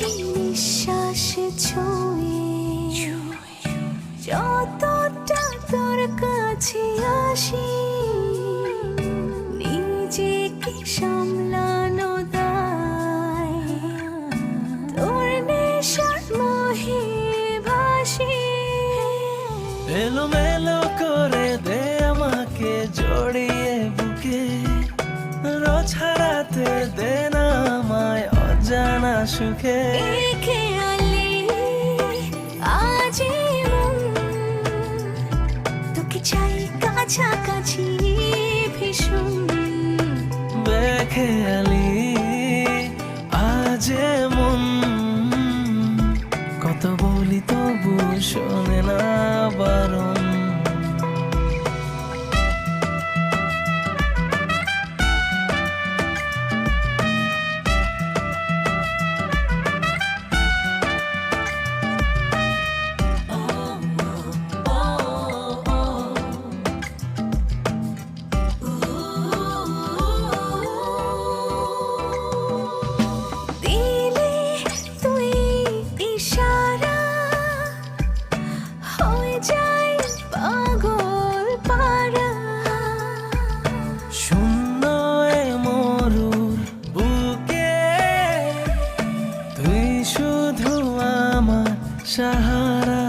নিঃশ্বাস ছুঁয়ে যতটা তোর কাছে আসি, নিজেকে সামলানো দায় তোর নেশার মোহে ভাসি। এলোমেলো করে দে আমাকে জড়িয়ে বুকে, রোজ হারাতে দে না আমায় অজানা সুখে। খেয়ালি আজি মন তোকে চাই কাছাকাছি ভীষণ। বেখেয়ালি আজ মন, কত বলি তবু শোনে না বারণ। দিলে তুই ইশারা হয়ে যায় পাগল পারা। শূন্য এ মরুর বুকে তুই শুধু আমার সাহারা।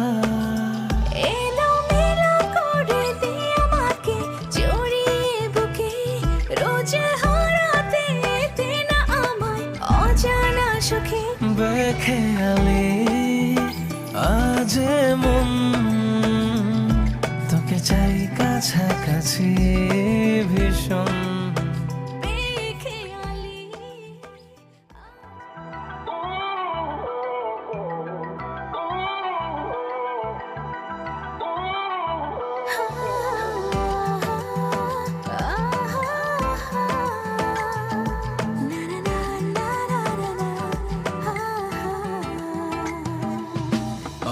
এলোমেলো করে দে আমাকে জড়িয়ে বুকে, রোজ হারাতে দে না আমায় অজানা সুখে। বেখেয়ালি আজ মন তোকে চাই কাছাকাছি ভীষণ। বেখেয়ালি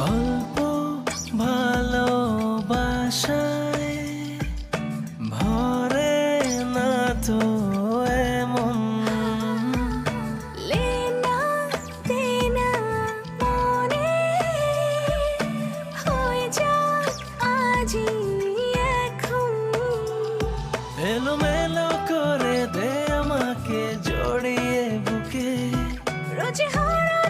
অল্প ভালোবাসায় ভরে না তো এমন, লেনা দেনা মনে হয়ে যাক আজি এখন। এলোমেলো করে দে আমাকে জড়িয়ে বুকে, রোজ হারা